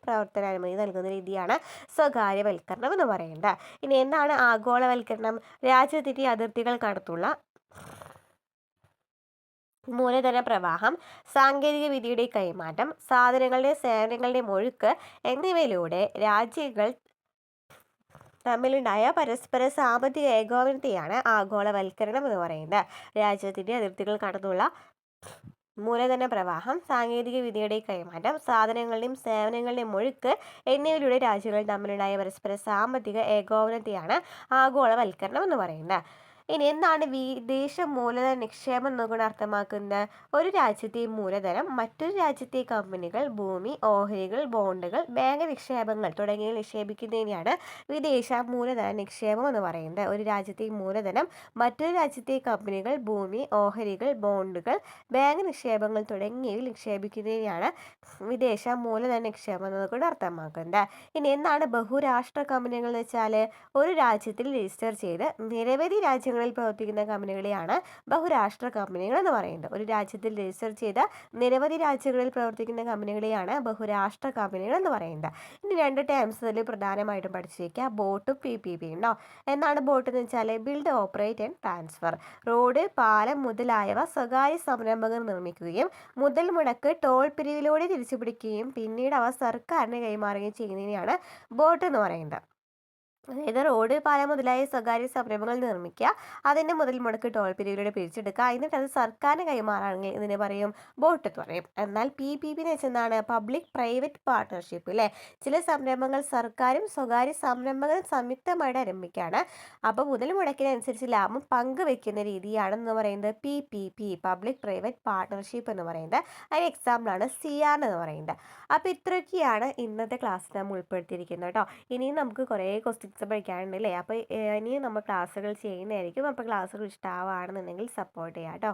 പ്രവർത്തനാനുമതി നൽകുന്ന രീതിയാണ് സ്വകാര്യവൽക്കരണം എന്ന് പറയുന്നത്. ഇനി എന്താണ് ആഗോളവൽക്കരണം? രാജ്യത്തിന്റെ അതിർത്തികൾക്കടുത്തുള്ള മൂലധന പ്രവാഹം, സാങ്കേതിക വിദ്യയുടെ കൈമാറ്റം, സാധനങ്ങളുടെ സേവനങ്ങളുടെ ഒഴുക്ക് എന്നിവയിലൂടെ രാജ്യങ്ങൾ തമ്മിലുണ്ടായ പരസ്പര സാമ്പത്തിക ഏകോപനത്തെയാണ് ആഗോളവൽക്കരണം എന്ന് പറയുന്നത്. രാജ്യത്തിന്റെ അതിർത്തികൾ കടന്നുള്ള മൂലധന പ്രവാഹം, സാങ്കേതിക വിദ്യയുടെ കൈമാറ്റം, സാധനങ്ങളുടെയും സേവനങ്ങളുടെയും ഒഴുക്ക് എന്നിവയിലൂടെ രാജ്യങ്ങൾ തമ്മിലുണ്ടായ പരസ്പര സാമ്പത്തിക ഏകോപനത്തെയാണ് ആഗോളവൽക്കരണം എന്ന് പറയുന്നത്. ഇനി എന്താണ് വിദേശ മൂലധന നിക്ഷേപം എന്നുകൊണ്ട് അർത്ഥമാക്കുന്നത്? ഒരു രാജ്യത്തെ മൂലധനം മറ്റൊരു രാജ്യത്തെ കമ്പനികൾ, ഭൂമി, ഓഹരികൾ, ബോണ്ടുകൾ, ബാങ്ക് നിക്ഷേപങ്ങൾ തുടങ്ങിയവ നിക്ഷേപിക്കുന്നതിനെയാണ് വിദേശ മൂലധന നിക്ഷേപം എന്ന് പറയുന്നത്. ഒരു രാജ്യത്തെ മൂലധനം മറ്റൊരു രാജ്യത്തെ കമ്പനികൾ, ഭൂമി, ഓഹരികൾ, ബോണ്ടുകൾ, ബാങ്ക് നിക്ഷേപങ്ങൾ തുടങ്ങിയവയിൽ നിക്ഷേപിക്കുന്നതിനെയാണ് വിദേശ മൂലധന നിക്ഷേപം എന്നുകൊണ്ട് അർത്ഥമാക്കുന്നത്. ഇനി എന്താണ് ബഹുരാഷ്ട്ര കമ്പനികൾ എന്ന് വെച്ചാൽ? ഒരു രാജ്യത്തിൽ രജിസ്റ്റർ ചെയ്ത് നിരവധി രാജ്യങ്ങളിൽ പ്രവർത്തിക്കുന്ന കമ്പനികളെയാണ് ബഹുരാഷ്ട്ര കമ്പനികൾ എന്ന് പറയുന്നത്. ഒരു രാജ്യത്തിൽ രജിസ്റ്റർ ചെയ്ത നിരവധി രാജ്യങ്ങളിൽ പ്രവർത്തിക്കുന്ന കമ്പനികളെയാണ് ബഹുരാഷ്ട്ര കമ്പനികൾ എന്ന് പറയുന്നത്. ഇനി രണ്ട് ടേംസ് അതിൽ പ്രധാനമായിട്ടും പഠിച്ചു വയ്ക്കുക. ബോട്ടും PPP ഉണ്ടോ? എന്താണ് ബോട്ട് എന്ന് വെച്ചാൽ? Build, operate and transfer. Road, പാലം മുതലായവ സ്വകാര്യ സംരംഭകർ നിർമ്മിക്കുകയും മുതൽ മുടക്ക് ടോൾ പിരിവിലൂടെ തിരിച്ചുപിടിക്കുകയും പിന്നീട് അവ സർക്കാരിന് കൈമാറുകയും ചെയ്യുന്നതിനെയാണ് ബോട്ട് എന്ന് പറയുന്നത്. അതായത് റോഡ്, പാലം മുതലായ സ്വകാര്യ സംരംഭങ്ങൾ നിർമ്മിക്കുക, അതിൻ്റെ മുതൽ മുടക്ക് ടോൾ പിരിവിലൂടെ പിരിച്ചെടുക്കുക, എന്നിട്ട് അത് സർക്കാരിന് കൈമാറാണെങ്കിൽ ഇതിനെ പറയും ബോട്ട് എന്ന് പറയും. എന്നാൽ PPP എന്ന് വെച്ചാൽ എന്താണ്? പബ്ലിക് പ്രൈവറ്റ് പാർട്ട്ണർഷിപ്പ് അല്ലേ. ചില സംരംഭങ്ങൾ സർക്കാരും സ്വകാര്യ സംരംഭങ്ങളും സംയുക്തമായിട്ട് ആരംഭിക്കുകയാണ്. അപ്പോൾ മുതൽ മുടക്കിനനുസരിച്ച് ലാഭം പങ്കുവെക്കുന്ന രീതിയാണെന്ന് പറയുന്നത് PPP, പബ്ലിക് പ്രൈവറ്റ് പാർട്ട്ണർഷിപ്പ് എന്ന് പറയുന്നത്. അതിന് എക്സാമ്പിളാണ് CR എന്ന് പറയുന്നത്. അപ്പോൾ ഇത്രയൊക്കെയാണ് ഇന്നത്തെ ക്ലാസ്സിൽ നമ്മൾ ഉൾപ്പെടുത്തിയിരിക്കുന്നത് കേട്ടോ. ഇനിയും നമുക്ക് കുറേ ക്വസ്റ്റ്യൻസ് പഠിക്കാനുണ്ട് അല്ലേ. അപ്പോൾ ഇനിയും നമ്മൾ ക്ലാസ്സുകൾ ചെയ്യുന്നതായിരിക്കും. അപ്പോൾ ക്ലാസ്സുകൾ ഇഷ്ടമാവുകയാണെന്നുണ്ടെങ്കിൽ സപ്പോർട്ട് ചെയ്യാം കേട്ടോ.